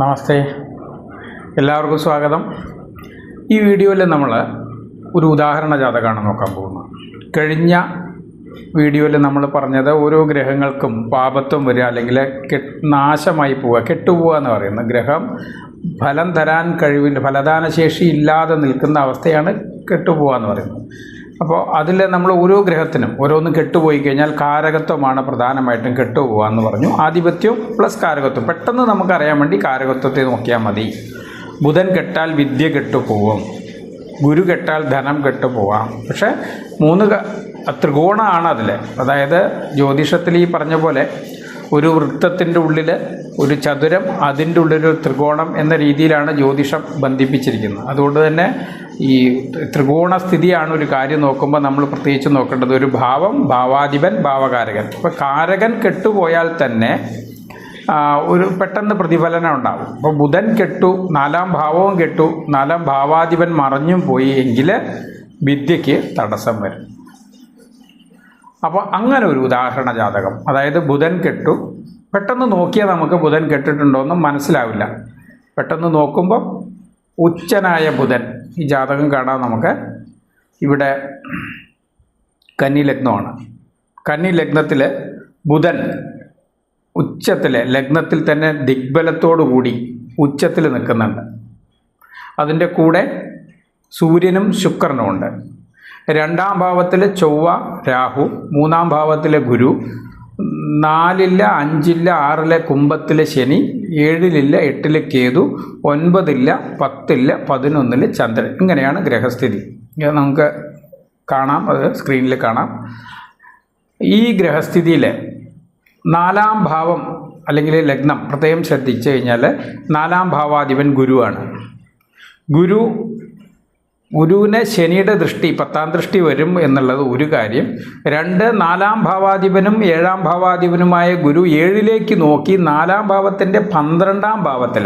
നമസ്തേ, എല്ലാവർക്കും സ്വാഗതം. ഈ വീഡിയോയിൽ നമ്മൾ ഒരു ഉദാഹരണ ജാതകമാണ് നോക്കാൻ പോകുന്നത്. കഴിഞ്ഞ വീഡിയോയിൽ നമ്മൾ പറഞ്ഞത് ഓരോ ഗ്രഹങ്ങൾക്കും പാപത്വം വരിക അല്ലെങ്കിൽ നാശമായി പോവുക, കെട്ടുപോവുക എന്ന് പറയുന്നത് ഗ്രഹം ഫലം തരാൻ ഫലദാനശേഷി ഇല്ലാതെ നിൽക്കുന്ന അവസ്ഥയാണ് കെട്ടുപോവുക എന്ന് പറയുന്നത്. അപ്പോൾ അതിൽ നമ്മൾ ഓരോ ഗ്രഹത്തിനും ഓരോന്ന് കെട്ടുപോയി കഴിഞ്ഞാൽ കാരകത്വമാണ് പ്രധാനമായിട്ടും കെട്ടുപോകുക എന്ന് പറഞ്ഞു. ആധിപത്യം പ്ലസ് കാരകത്വം. പെട്ടെന്ന് നമുക്കറിയാൻ വേണ്ടി കാരകത്വത്തെ നോക്കിയാൽ മതി. ബുധൻ കെട്ടാൽ വിദ്യ കെട്ടുപോകും, ഗുരു കെട്ടാൽ ധനം കെട്ടുപോകാം. പക്ഷേ ത്രികോണമാണ് അതിൽ. അതായത് ജ്യോതിഷത്തിൽ ഈ പറഞ്ഞ പോലെ ഒരു വൃത്തത്തിൻ്റെ ഉള്ളിൽ ഒരു ചതുരം, അതിൻ്റെ ഉള്ളിലൊരു ത്രികോണം എന്ന രീതിയിലാണ് ജ്യോതിഷം ബന്ധിപ്പിച്ചിരിക്കുന്നത്. അതുകൊണ്ട് തന്നെ ഈ ത്രികോണ സ്ഥിതിയാണ് ഒരു കാര്യം നോക്കുമ്പോൾ നമ്മൾ പ്രത്യേകിച്ച് നോക്കേണ്ടത്. ഒരു ഭാവം, ഭാവാധിപൻ, ഭാവകാരകൻ. അപ്പോൾ കാരകൻ കെട്ടുപോയാൽ തന്നെ ഒരു പെട്ടെന്ന് പ്രതിഫലനം ഉണ്ടാകും. അപ്പോൾ ബുധൻ കെട്ടു, 4-ാം ഭാവവും കെട്ടു, 4-ാം ഭാവാധിപൻ മറഞ്ഞും പോയി എങ്കിൽ വിദ്യയ്ക്ക് തടസ്സം വരും. അപ്പോൾ അങ്ങനെ ഒരു ഉദാഹരണ ജാതകം, അതായത് ബുധൻ കെട്ടു. പെട്ടെന്ന് നോക്കിയാൽ നമുക്ക് ബുധൻ കെട്ടിട്ടുണ്ടോയെന്നും മനസ്സിലാവില്ല. പെട്ടെന്ന് നോക്കുമ്പോൾ ഉച്ചനായ ബുധൻ, ഈ ജാതകം കാണാൻ നമുക്ക് ഇവിടെ കന്നി ലഗ്നമാണ്. കന്നി ലഗ്നത്തിൽ ബുധൻ ഉച്ചത്തിൽ, ലഗ്നത്തിൽ തന്നെ ദിഗ്ബലത്തോടു കൂടി ഉച്ചത്തിൽ നിൽക്കുന്നുണ്ട്. അതിൻ്റെ കൂടെ സൂര്യനും ശുക്രനും ഉണ്ട്. 2-ാം ഭാവത്തിൽ ചൊവ്വ, രാഹു. 3-ാം ഭാവത്തിലെ ഗുരു. 4-ില്ല 5-ില്ല 6-ിലെ കുംഭത്തിലെ ശനി. 7-ില്ല 8-ലെ കേതു. 9-ില്ല 10-ില്ല 11-ലെ ചന്ദ്രൻ. ഇങ്ങനെയാണ് ഗ്രഹസ്ഥിതി. ഇത് നമുക്ക് കാണാം, അത് സ്ക്രീനിൽ കാണാം. ഈ ഗ്രഹസ്ഥിതിയിൽ 4-ാം ഭാവം അല്ലെങ്കിൽ ലഗ്നം പ്രത്യേകം ശ്രദ്ധിച്ചു കഴിഞ്ഞാൽ 4-ാം ഭാവാധിപൻ ഗുരുവാണ്. ഗുരുവിന് ശനിയുടെ ദൃഷ്ടി, 10-ാം ദൃഷ്ടി വരും എന്നുള്ളത് ഒരു കാര്യം. 2, 4-ാം ഭാവാധിപനും 7-ാം ഭാവാധിപനുമായ ഗുരു 7-ലേക്ക് നോക്കി 4-ാം ഭാവത്തിൻ്റെ 12-ാം ഭാവത്തിൽ,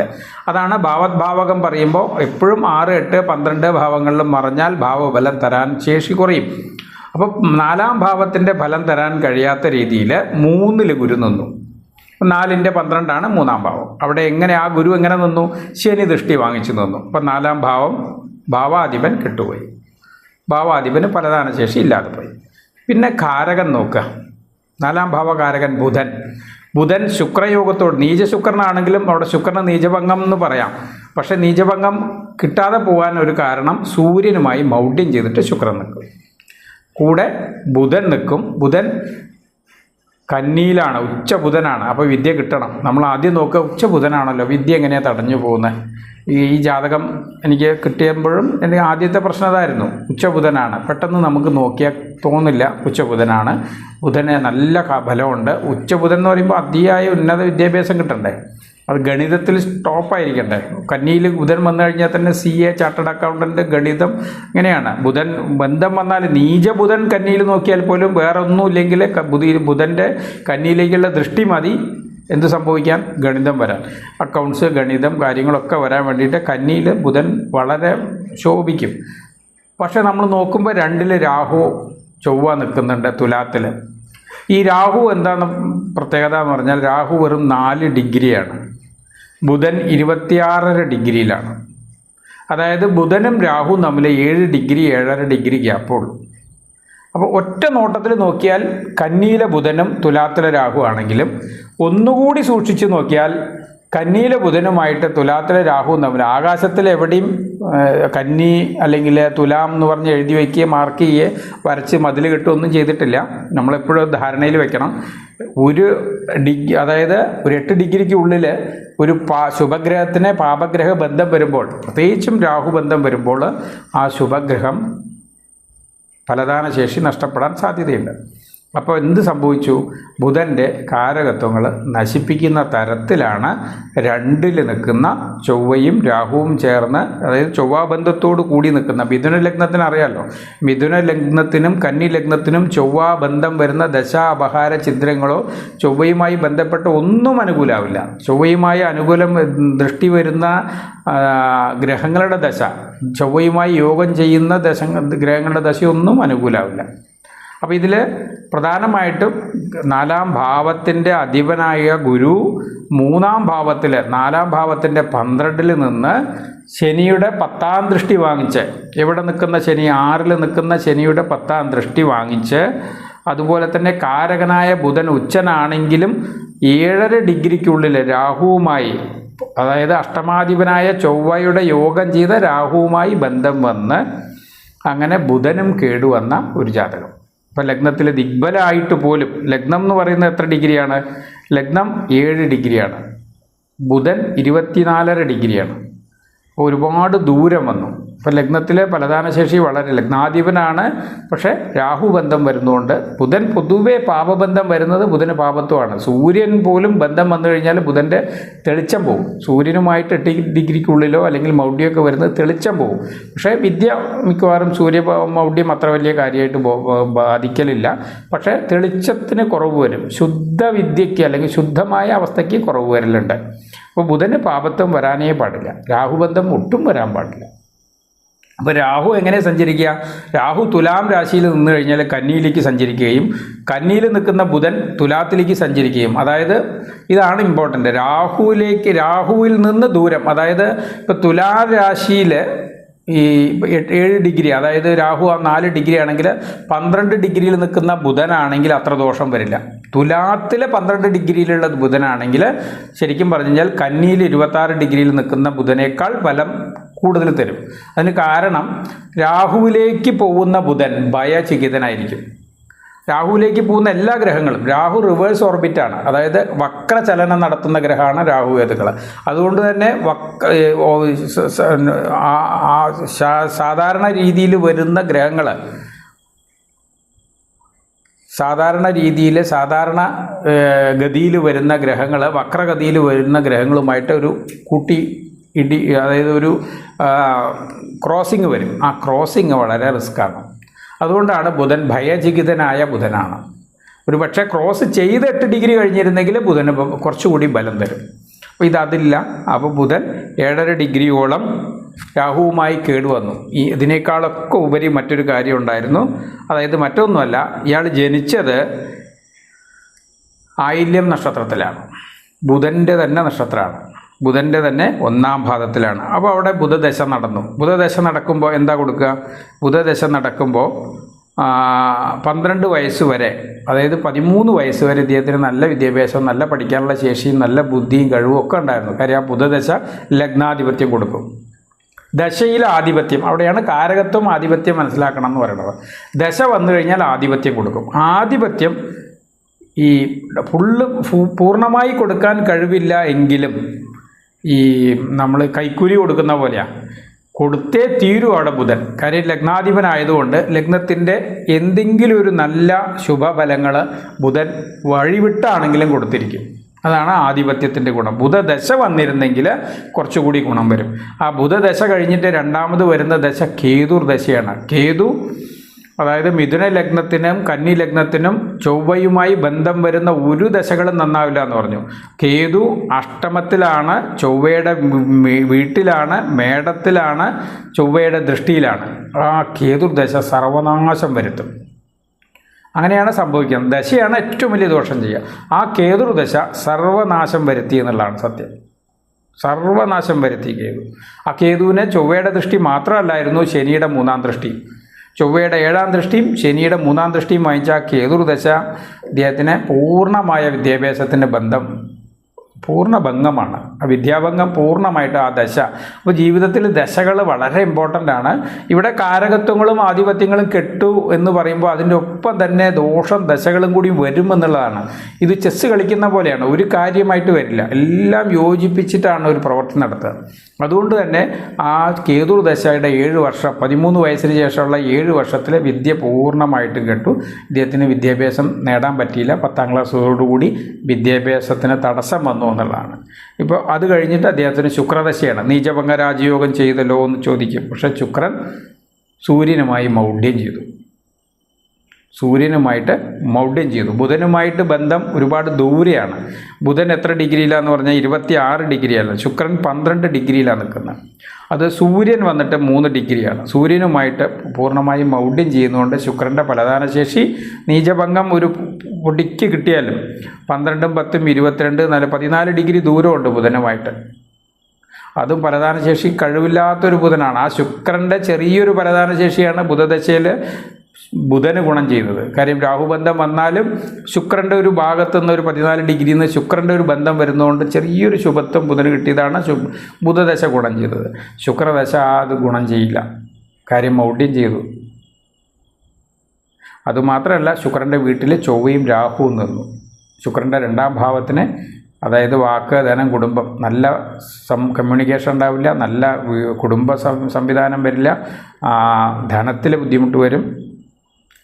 അതാണ് ഭാവദ്ഭാവകം പറയുമ്പോൾ എപ്പോഴും 6, 8, 12 ഭാവങ്ങളിലും മറഞ്ഞാൽ ഭാവബലം തരാൻ ശേഷി കുറയും. അപ്പോൾ 4-ാം ഭാവത്തിൻ്റെ ഫലം തരാൻ കഴിയാത്ത രീതിയിൽ 3-ൽ ഗുരു നിന്നു. 4-ൻ്റെ 12ആണ് 3-ാം ഭാവം. അവിടെ എങ്ങനെ ആ ഗുരു എങ്ങനെ നിന്നു? ശനി ദൃഷ്ടി വാങ്ങിച്ചു നിന്നു. അപ്പോൾ 4-ാം ഭാവം ഭാവാധിപൻ കെട്ടുപോയി, ഭാവാധിപന് ഫലദാനശേഷി ഇല്ലാതെ പോയി. പിന്നെ കാരകൻ നോക്കുക. 4-ാം ഭാവകാരകൻ ബുധൻ ശുക്രയോഗത്തോട്, നീചശുക്രനാണെങ്കിലും അവിടെ ശുക്രന് നീചഭംഗം എന്ന് പറയാം. പക്ഷേ നീചഭംഗം കിട്ടാതെ പോകാൻ ഒരു കാരണം സൂര്യനുമായി മൗഢ്യം ചെയ്തിട്ട് ശുക്രൻ നിൽക്കും. കൂടെ ബുധൻ നിൽക്കും. ബുധൻ കന്നിയിലാണ്, ഉച്ച ബുധനാണ്. അപ്പോൾ വിദ്യ കിട്ടണം. നമ്മൾ ആദ്യം നോക്കുക, ഉച്ച ബുധനാണല്ലോ, വിദ്യ എങ്ങനെയാണ് തടഞ്ഞു പോകുന്നത്? ഈ ജാതകം എനിക്ക് കിട്ടിയപ്പോഴും എനിക്ക് ആദ്യത്തെ പ്രശ്നം അതായിരുന്നു. ഉച്ചബുധനാണ്. പെട്ടെന്ന് നമുക്ക് നോക്കിയാൽ തോന്നില്ല ഉച്ചബുധനാണ്. ബുധന് നല്ല ഫലമുണ്ട്. ഉച്ചബുധൻ എന്ന് പറയുമ്പോൾ അതിയായ ഉന്നത വിദ്യാഭ്യാസം കിട്ടണ്ടേ, അത് ഗണിതത്തിൽ ടോപ്പായിരിക്കണ്ടേ. കന്നിയിൽ ബുധൻ വന്നു കഴിഞ്ഞാൽ തന്നെ CA, ചാർട്ടേഡ് അക്കൗണ്ടൻറ്റ്, ഗണിതം, ഇങ്ങനെയാണ്. ബുധൻ ബന്ധം വന്നാൽ നീച ബുധൻ കന്നിയിൽ നോക്കിയാൽ പോലും വേറെ ഒന്നുമില്ലെങ്കിൽ ബുധൻ്റെ കന്നിയിലേക്കുള്ള ദൃഷ്ടി മതി എന്ത് സംഭവിക്കാൻ? ഗണിതം വരാൻ, അക്കൗണ്ട്സ്, ഗണിതം കാര്യങ്ങളൊക്കെ വരാൻ വേണ്ടിയിട്ട് കന്നിയിൽ ബുധൻ വളരെ ശോഭിക്കും. പക്ഷേ നമ്മൾ നോക്കുമ്പോൾ 2-ൽ രാഹു, ചൊവ്വ നിൽക്കുന്നുണ്ട് തുലാത്തിൽ. ഈ രാഹു എന്താണ് പ്രത്യേകത എന്ന് പറഞ്ഞാൽ, രാഹു വെറും 4 ഡിഗ്രിയാണ്, ബുധൻ 26.5 ഡിഗ്രിയിലാണ്. അതായത് ബുധനും രാഹുവും തമ്മിൽ 7 ഡിഗ്രി 7.5 ഡിഗ്രി ഗ്യാപ്പുള്ളൂ. അപ്പോൾ ഒറ്റ നോട്ടത്തിൽ നോക്കിയാൽ കന്നിയിലെ ബുധനും തുലാത്തിലെ രാഹു ആണെങ്കിലും, ഒന്നുകൂടി സൂക്ഷിച്ച് നോക്കിയാൽ കന്നിയിലെ ബുധനുമായിട്ട് തുലാത്തിലെ രാഹുവും തമ്മിൽ ആകാശത്തിൽ എവിടെയും കന്നി അല്ലെങ്കിൽ തുലാം എന്ന് പറഞ്ഞ് എഴുതി വയ്ക്കുകയോ മാർക്ക് ചെയ്യുകയോ വരച്ച് മതിൽ കെട്ടുകയൊന്നും ചെയ്തിട്ടില്ല. നമ്മളെപ്പോഴും ധാരണയിൽ വെക്കണം. അതായത് ഒരു 8 ഡിഗ്രിക്ക് ഉള്ളിൽ ഒരു ശുഭഗ്രഹത്തിന് പാപഗ്രഹ ബന്ധം വരുമ്പോൾ, പ്രത്യേകിച്ചും രാഹു ബന്ധം വരുമ്പോൾ, ആ ശുഭഗ്രഹം ഫലദാനശേഷി നഷ്ടപ്പെടാൻ സാധ്യതയുണ്ട്. അപ്പോൾ എന്ത് സംഭവിച്ചു? ബുധൻ്റെ കാരകത്വങ്ങൾ നശിപ്പിക്കുന്ന തരത്തിലാണ് 2-ൽ നിൽക്കുന്ന ചൊവ്വയും രാഹുവും ചേർന്ന്, അതായത് ചൊവ്വാബന്ധത്തോട് കൂടി നിൽക്കുന്ന മിഥുന ലഗ്നത്തിന് അറിയാമല്ലോ, മിഥുന ലഗ്നത്തിനും കന്നി ലഗ്നത്തിനും ചൊവ്വാബന്ധം വരുന്ന ദശാപഹാര ചിത്രങ്ങളോ ചൊവ്വയുമായി ബന്ധപ്പെട്ട് ഒന്നും അനുകൂലമാവില്ല. ചൊവ്വയുമായി അനുകൂലം ദൃഷ്ടി വരുന്ന ഗ്രഹങ്ങളുടെ ദശ, ചൊവ്വയുമായി യോഗം ചെയ്യുന്ന ഗ്രഹങ്ങളുടെ ദശയൊന്നും അനുകൂലമാവില്ല. അപ്പോൾ ഇതിൽ പ്രധാനമായിട്ടും 4-ാം ഭാവത്തിൻ്റെ അധിപനായ ഗുരു 3-ാം ഭാവത്തിൽ 4-ാം ഭാവത്തിൻ്റെ 12-ൽ നിന്ന് ശനിയുടെ 10-ാം ദൃഷ്ടി വാങ്ങിച്ച്, എവിടെ നിൽക്കുന്ന ശനി, 6-ൽ നിൽക്കുന്ന ശനിയുടെ 10-ാം ദൃഷ്ടി വാങ്ങിച്ച്, അതുപോലെ തന്നെ കാരകനായ ബുധൻ ഉച്ചനാണെങ്കിലും 7.5 ഡിഗ്രിക്കുള്ളിൽ രാഹുവുമായി, അതായത് അഷ്ടമാധിപനായ ചൊവ്വയുടെ യോഗം ചെയ്ത രാഹുവുമായി ബന്ധം വന്ന് അങ്ങനെ ബുധനും കേടുവന്ന ഒരു ജാതകം. ഇപ്പം ലഗ്നത്തിൽ ദിഗ്ബലമായിട്ട് പോലും, ലഗ്നം എന്ന് പറയുന്നത് എത്ര ഡിഗ്രിയാണ്? ലഗ്നം 7 ഡിഗ്രിയാണ്, ബുധൻ 24.5 ഡിഗ്രിയാണ്. ഒരുപാട് ദൂരം വന്നു. ഇപ്പോൾ ലഗ്നത്തിലെ ഫലദാനശേഷി വളരെ, ലഗ്നാധിപനാണ്, പക്ഷേ രാഹു ബന്ധം വരുന്നതുകൊണ്ട് ബുധൻ പൊതുവെ പാപബന്ധം വരുന്നത് ബുധന് പാപത്വമാണ്. സൂര്യൻ പോലും ബന്ധം വന്നു കഴിഞ്ഞാൽ ബുധൻ്റെ തെളിച്ചം പോകും. സൂര്യനുമായിട്ട് 8 ഡിഗ്രിക്കുള്ളിലോ അല്ലെങ്കിൽ മൗഢ്യമൊക്കെ വരുന്നത് തെളിച്ചം പോകും. പക്ഷേ വിദ്യ മിക്കവാറും മൗഢ്യം അത്ര വലിയ കാര്യമായിട്ട് ബാധിക്കലില്ല. പക്ഷേ തെളിച്ചത്തിന് കുറവ് വരും. ശുദ്ധ വിദ്യയ്ക്ക് അല്ലെങ്കിൽ ശുദ്ധമായ അവസ്ഥയ്ക്ക് കുറവ് വരലുണ്ട്. അപ്പോൾ ബുധന് പാപത്വം വരാനേ പാടില്ല, രാഹുബന്ധം ഒട്ടും വരാൻ പാടില്ല. അപ്പോൾ രാഹു എങ്ങനെ സഞ്ചരിക്കുക? രാഹു തുലാം രാശിയിൽ നിന്ന് കഴിഞ്ഞാൽ കന്നിയിലേക്ക് സഞ്ചരിക്കുകയും കന്നിയിൽ നിൽക്കുന്ന ബുധൻ തുലാത്തിലേക്ക് സഞ്ചരിക്കുകയും, അതായത് ഇതാണ് ഇമ്പോർട്ടൻ്റ്, രാഹുവിൽ നിന്ന് ദൂരം, അതായത് ഇപ്പോൾ തുലാ രാശിയിൽ ഈ 7 ഡിഗ്രി, അതായത് രാഹു 4 ഡിഗ്രി ആണെങ്കിൽ 12 ഡിഗ്രിയിൽ നിൽക്കുന്ന ബുധനാണെങ്കിൽ അത്ര ദോഷം വരില്ല. തുലാത്തിലെ 12 ഡിഗ്രിയിലുള്ള ബുധനാണെങ്കിൽ ശരിക്കും പറഞ്ഞു കഴിഞ്ഞാൽ കന്നിയിൽ 26 ഡിഗ്രിയിൽ നിൽക്കുന്ന ബുധനേക്കാൾ ഫലം കൂടുതൽ തരും. അതിന് കാരണം രാഹുവിലേക്ക് പോകുന്ന ബുധൻ ഭയചകിതനായിരിക്കും. രാഹുവിലേക്ക് പോകുന്ന എല്ലാ ഗ്രഹങ്ങളും, രാഹു റിവേഴ്സ് ഓർബിറ്റാണ്, അതായത് വക്രചലനം നടത്തുന്ന ഗ്രഹമാണ് രാഹുകേതുക്കൾ. അതുകൊണ്ട് തന്നെ സാധാരണ രീതിയിൽ വരുന്ന ഗ്രഹങ്ങൾ, സാധാരണ ഗതിയിൽ വരുന്ന ഗ്രഹങ്ങൾ വക്രഗതിയിൽ വരുന്ന ഗ്രഹങ്ങളുമായിട്ട് ഒരു അതായത് ഒരു ക്രോസിങ് വരും. ആ ക്രോസിങ് വളരെ റിസ്ക്കാണ്. അതുകൊണ്ടാണ് ബുധൻ ഭയചകിതനായ ബുധനാണ്. ഒരു പക്ഷേ ക്രോസ് ചെയ്ത് 8 ഡിഗ്രി കഴിഞ്ഞിരുന്നെങ്കിൽ ബുധന് കുറച്ചുകൂടി ബലം തരും. അപ്പോൾ ഇതില്ല. അപ്പോൾ ബുധൻ 7.5 ഡിഗ്രിയോളം രാഹുവുമായി കേടുവന്നു. ഇതിനേക്കാളൊക്കെ ഉപരി മറ്റൊരു കാര്യം ഉണ്ടായിരുന്നു. അതായത് മറ്റൊന്നുമല്ല, ഇയാൾ ജനിച്ചത് ആയില്യം നക്ഷത്രത്തിലാണ്, ബുധൻ്റെ തന്നെ നക്ഷത്രമാണ്, ബുധൻ്റെ തന്നെ 1-ാം ഭാവത്തിലാണ്. അപ്പോൾ അവിടെ ബുധദശ നടന്നു. ബുധദശ നടക്കുമ്പോൾ എന്താ കൊടുക്കുക? ബുധദശ നടക്കുമ്പോൾ 12 വയസ്സ് വരെ, അതായത് 13 വയസ്സ് വരെ ഇദ്ദേഹത്തിന് നല്ല വിദ്യാഭ്യാസം, നല്ല പഠിക്കാനുള്ള ശേഷിയും നല്ല ബുദ്ധിയും കഴിവും ഒക്കെ ഉണ്ടായിരുന്നു. കാര്യം ആ ബുധദശ ലഗ്നാധിപത്യം കൊടുക്കും. ദശയിൽ ആധിപത്യം, അവിടെയാണ് കാരകത്വം ആധിപത്യം മനസ്സിലാക്കണം എന്ന് പറയുന്നത്. ദശ വന്നു കഴിഞ്ഞാൽ ആധിപത്യം കൊടുക്കും. ആധിപത്യം ഈ പൂർണ്ണമായി കൊടുക്കാൻ കഴിവില്ല എങ്കിലും നമ്മൾ കൈക്കൂലി കൊടുക്കുന്ന പോലെയാണ്, കൊടുത്തേ തീരും അവിടെ ബുധൻ. കാര്യം ലഗ്നാധിപനായതുകൊണ്ട് ലഗ്നത്തിൻ്റെ എന്തെങ്കിലും ഒരു നല്ല ശുഭഫലങ്ങൾ ബുധൻ വഴിവിട്ടാണെങ്കിലും കൊടുത്തിരിക്കും. അതാണ് ആധിപത്യത്തിൻ്റെ ഗുണം. ബുധദശ വന്നിരുന്നെങ്കിൽ കുറച്ചുകൂടി ഗുണം വരും. ആ ബുധദശ കഴിഞ്ഞിട്ട് രണ്ടാമത് വരുന്ന ദശ കേതുർദശയാണ്. കേതു അതായത് മിഥുന ലഗ്നത്തിനും കന്നി ലഗ്നത്തിനും ചൊവ്വയുമായി ബന്ധം വരുന്ന ഒരു ദശകളും നന്നാവില്ല എന്ന് പറഞ്ഞു. കേതു അഷ്ടമത്തിലാണ്, ചൊവ്വയുടെ വീട്ടിലാണ്, മേടത്തിലാണ്, ചൊവ്വയുടെ ദൃഷ്ടിയിലാണ്. ആ കേതുർദശ സർവനാശം വരുത്തും. അങ്ങനെയാണ് സംഭവിക്കുന്നത്. ദശയാണ് ഏറ്റവും വലിയ ദോഷം ചെയ്യുക. ആ കേതുർദശ സർവനാശം വരുത്തി എന്നുള്ളതാണ് സത്യം. സർവനാശം വരുത്തി കേതു. ആ കേതുവിനെ ചൊവ്വയുടെ ദൃഷ്ടി മാത്രമല്ലായിരുന്നു, ശനിയുടെ 3-ാം ദൃഷ്ടി, ചൊവ്വയുടെ 7-ാം ദൃഷ്ടിയും ശനിയുടെ 3-ാം ദൃഷ്ടിയും വാങ്ങിച്ച ആ കേതുർദശ ഇദ്ദേഹത്തിന് പൂർണ്ണമായ വിദ്യാഭ്യാസത്തിൻ്റെ ബന്ധം പൂർണ്ണഭംഗമാണ്. വിദ്യാഭംഗം പൂർണ്ണമായിട്ട് ആ ദശ. അപ്പോൾ ജീവിതത്തിൽ ദശകൾ വളരെ ഇമ്പോർട്ടൻ്റ് ആണ്. ഇവിടെ കാരകത്വങ്ങളും ആധിപത്യങ്ങളും കെട്ടു എന്ന് പറയുമ്പോൾ അതിൻ്റെ ഒപ്പം തന്നെ ദോഷം ദശകളും കൂടി വരുമെന്നുള്ളതാണ്. ഇത് ചെസ്സ് കളിക്കുന്ന പോലെയാണ്, ഒരു കാര്യമായിട്ട് വരില്ല, എല്ലാം യോജിപ്പിച്ചിട്ടാണ് ഒരു പ്രവൃത്തി നടത്തുക. അതുകൊണ്ട് തന്നെ ആ കേതുർദശയുടെ 7 വർഷം, 13 വയസ്സിന് ശേഷമുള്ള 7 വർഷത്തിലെ വിദ്യ പൂർണ്ണമായിട്ടും കെട്ടു. ഇദ്ദേഹത്തിന് വിദ്യാഭ്യാസം നേടാൻ പറ്റിയില്ല. 10-ാം ക്ലാസ്സോടുകൂടി വിദ്യാഭ്യാസത്തിന് തടസ്സം വന്നു എന്നുള്ളതാണ്. ഇപ്പോൾ അത് കഴിഞ്ഞിട്ട് അദ്ദേഹത്തിന് ശുക്രദശയാണ്. നീചഭംഗ രാജയോഗം ചെയ്തല്ലോ എന്ന് ചോദിക്കും. പക്ഷേ ശുക്രൻ സൂര്യനുമായി മൗഢ്യം ചെയ്തു. സൂര്യനുമായിട്ട് മൗഢ്യം ചെയ്തു. ബുധനുമായിട്ട് ബന്ധം ഒരുപാട് ദൂരെയാണ്. ബുധൻ എത്ര ഡിഗ്രിയിലാന്ന് പറഞ്ഞാൽ 26 ഡിഗ്രിയാണ്. ശുക്രൻ 12 ഡിഗ്രിയിലാണ് നിൽക്കുന്നത്. അത് സൂര്യൻ വന്നിട്ട് 3 ഡിഗ്രിയാണ്. സൂര്യനുമായിട്ട് പൂർണ്ണമായും മൗഢ്യം ചെയ്യുന്നതുകൊണ്ട് ശുക്രൻ്റെ ഫലദാനശേഷി നീചഭംഗം ഒരു പൊടിക്ക് കിട്ടിയാലും 12ഉം 10ഉം 22 14 ഡിഗ്രി ദൂരമുണ്ട് ബുധനുമായിട്ട്. അതും ഫലദാനശേഷി കഴിവില്ലാത്തൊരു ബുധനാണ്. ആ ശുക്രൻ്റെ ചെറിയൊരു ഫലദാനശേഷിയാണ് ബുധദശയിൽ ബുധന് ഗുണം ചെയ്തത്. കാര്യം രാഹുബന്ധം വന്നാലും ശുക്രൻ്റെ ഒരു ഭാഗത്തു നിന്ന് ഒരു 14 ഡിഗ്രിയിൽ നിന്ന് ശുക്രൻ്റെ ഒരു ബന്ധം വരുന്നതുകൊണ്ട് ചെറിയൊരു ശുഭത്വം ബുധന് കിട്ടിയതാണ് ബുധദശ ഗുണം ചെയ്തത്. ശുക്രദശ അത് ഗുണം ചെയ്യില്ല, കാര്യം മൗഢ്യം ചെയ്തു. അതുമാത്രമല്ല, ശുക്രൻ്റെ വീട്ടിൽ ചൊവ്വയും രാഹുവും നിന്നു. ശുക്രൻ്റെ 2ാം ഭാവത്തിന്, അതായത് വാക്ക്, ധനം, കുടുംബം, നല്ല കമ്മ്യൂണിക്കേഷൻ ഉണ്ടാവില്ല, നല്ല കുടുംബ സംവിധാനം വരില്ല, ധനത്തിൽ ബുദ്ധിമുട്ട് വരും.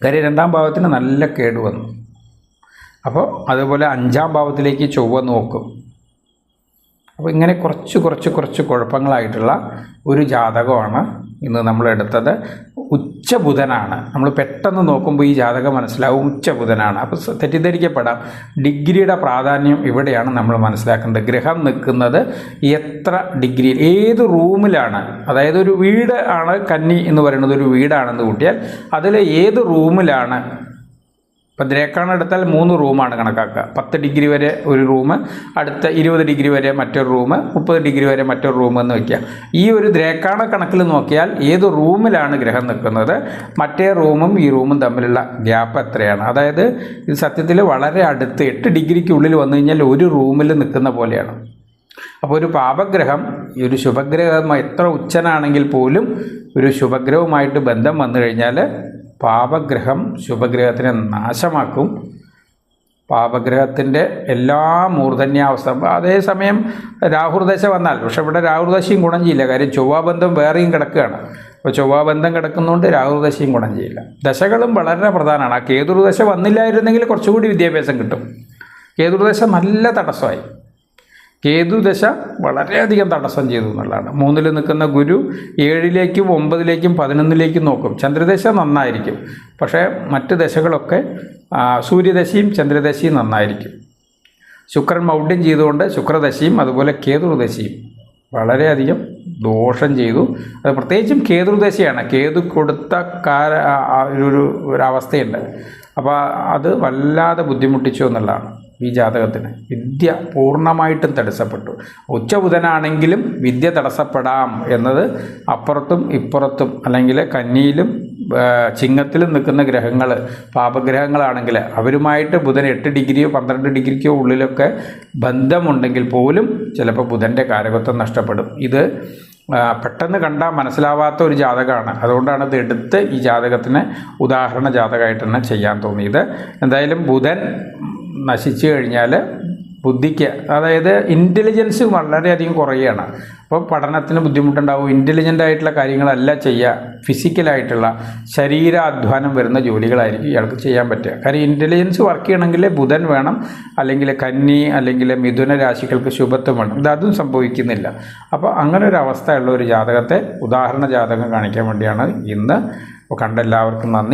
കാര്യം 2ാം ഭാവത്തിന് നല്ല കേട് വന്നു. അപ്പോൾ അതുപോലെ 5ാം ഭാവത്തിലേക്ക് ചൊവ്വ നോക്കും. അപ്പോൾ ഇങ്ങനെ കുറച്ച് കുഴപ്പങ്ങളായിട്ടുള്ള ഒരു ജാതകമാണ് ഇന്ന് നമ്മൾ എടുത്തത്. ഉച്ചബുധനാണ്. നമ്മൾ പെട്ടെന്ന് നോക്കുമ്പോൾ ഈ ജാതകം മനസ്സിലാവും ഉച്ചബുധനാണ്. അപ്പോൾ തെറ്റിദ്ധരിക്കപ്പെടാം. ഡിഗ്രിയുടെ പ്രാധാന്യം ഇവിടെയാണ് നമ്മൾ മനസ്സിലാക്കേണ്ടത്. ഗ്രഹം നിൽക്കുന്നത് എത്ര ഡിഗ്രിയിൽ, ഏത് റൂമിലാണ്, അതായത് ഒരു വീട് ആണ് കന്നി എന്ന് പറയുന്നത്, ഒരു വീടാണെന്ന് കൂട്ടിയാൽ അതിൽ ഏത് റൂമിലാണ്. ഇപ്പം ദ്രേക്കാണ് എടുത്താൽ 3 റൂമാണ് കണക്കാക്കുക. 10 ഡിഗ്രി വരെ ഒരു റൂം, അടുത്ത 20 ഡിഗ്രി വരെ മറ്റൊരു റൂം, 30 ഡിഗ്രി വരെ മറ്റൊരു റൂം എന്ന് വയ്ക്കുക. ഈ ഒരു ദ്രേക്കാണ കണക്കിൽ നോക്കിയാൽ ഏത് റൂമിലാണ് ഗ്രഹം നിൽക്കുന്നത്, മറ്റേ റൂമും ഈ റൂമും തമ്മിലുള്ള ഗ്യാപ്പ് എത്രയാണ്. അതായത് ഇത് സത്യത്തിൽ വളരെ അടുത്ത് 8 ഡിഗ്രിക്കുള്ളിൽ വന്നു കഴിഞ്ഞാൽ ഒരു റൂമിൽ നിൽക്കുന്ന പോലെയാണ്. അപ്പോൾ ഒരു പാപഗ്രഹം ഈ ഒരു ശുഭഗ്രഹം എത്ര ഉച്ചനാണെങ്കിൽ പോലും ഒരു ശുഭഗ്രഹവുമായിട്ട് ബന്ധം വന്നു കഴിഞ്ഞാൽ പാപഗ്രഹം ശുഭഗ്രഹത്തിനെ നാശമാക്കും. പാപഗ്രഹത്തിൻ്റെ എല്ലാ മൂർധന്യാവസ്ഥ. അതേസമയം രാഹുർദശ വന്നാൽ, പക്ഷെ ഇവിടെ രാഹുർദശയും ഗുണം ചെയ്യില്ല. കാര്യം ചൊവ്വാബന്ധം വേറെയും കിടക്കുകയാണ്. അപ്പോൾ ചൊവ്വാബന്ധം കിടക്കുന്നതുകൊണ്ട് രാഹുർദശയും ഗുണം ചെയ്യില്ല. ദശകളും വളരെ പ്രധാനമാണ്. ആ കേതുർദശ വന്നില്ലായിരുന്നെങ്കിൽ കുറച്ചുകൂടി വിദ്യാഭ്യാസം കിട്ടും. കേതുർദശ നല്ല തടസ്സമായി. കേതുദശ വളരെയധികം തടസ്സം ചെയ്തു എന്നുള്ളതാണ്. 3ൽ നിൽക്കുന്ന ഗുരു 7ലേക്കും 9ലേക്കും 11ലേക്കും നോക്കും. ചന്ദ്രദശ നന്നായിരിക്കും, പക്ഷേ മറ്റ് ദശകളൊക്കെ സൂര്യദശയും ചന്ദ്രദശയും നന്നായിരിക്കും. ശുക്രൻ മൗഢ്യം ചെയ്തുകൊണ്ട് ശുക്രദശയും അതുപോലെ കേതുർദശയും വളരെയധികം ദോഷം ചെയ്തു. അത് പ്രത്യേകിച്ചും കേതുർദശയാണ്. കേതു കൊടുത്ത ഒരവസ്ഥയുണ്ട്. അപ്പോൾ അത് വല്ലാതെ ബുദ്ധിമുട്ടിച്ചു എന്നുള്ളതാണ്. ഈ ജാതകത്തിന് വിദ്യ പൂർണ്ണമായിട്ടും തടസ്സപ്പെട്ടു. ഉച്ചബുധനാണെങ്കിലും വിദ്യ തടസ്സപ്പെടാം എന്നത് അപ്പുറത്തും ഇപ്പുറത്തും, അല്ലെങ്കിൽ കന്നിയിലും ചിങ്ങത്തിലും നിൽക്കുന്ന ഗ്രഹങ്ങൾ പാപഗ്രഹങ്ങളാണെങ്കിൽ അവരുമായിട്ട് ബുധൻ 8 ഡിഗ്രിയോ 12 ഡിഗ്രിക്കോ ഉള്ളിലൊക്കെ ബന്ധമുണ്ടെങ്കിൽ പോലും ചിലപ്പോൾ ബുധൻ്റെ കാരകത്വം നഷ്ടപ്പെടും. ഇത് പെട്ടെന്ന് കണ്ടാൽ മനസ്സിലാവാത്ത ഒരു ജാതകമാണ്. അതുകൊണ്ടാണ് ഇത് എടുത്ത് ഈ ജാതകത്തിന് ഉദാഹരണ ജാതകമായിട്ട് തന്നെ ചെയ്യാൻ തോന്നിയത്. എന്തായാലും ബുധൻ നശിച്ചു കഴിഞ്ഞാൽ ബുദ്ധിക്ക്, അതായത് ഇൻ്റലിജൻസ് വളരെയധികം കുറയുകയാണ്. അപ്പോൾ പഠനത്തിന് ബുദ്ധിമുട്ടുണ്ടാവും. ഇൻ്റലിജൻ്റ് ആയിട്ടുള്ള കാര്യങ്ങളല്ല ചെയ്യുക. ഫിസിക്കലായിട്ടുള്ള ശരീരാധ്വാനം വരുന്ന ജോലികളായിരിക്കും ഇയാൾക്ക് ചെയ്യാൻ പറ്റുക. കാര്യം ഇൻ്റലിജൻസ് വർക്ക് ചെയ്യണമെങ്കിൽ ബുധൻ വേണം, അല്ലെങ്കിൽ കന്നി അല്ലെങ്കിൽ മിഥുന രാശികൾക്ക് ശുഭത്വം വേണം. ഇതും സംഭവിക്കുന്നില്ല. അപ്പോൾ അങ്ങനെ ഒരു അവസ്ഥയുള്ള ഒരു ജാതകത്തെ ഉദാഹരണ ജാതകം കാണിക്കാൻ വേണ്ടിയാണ് ഇന്ന്. അപ്പോൾ കണ്ട എല്ലാവർക്കും നന്ദി.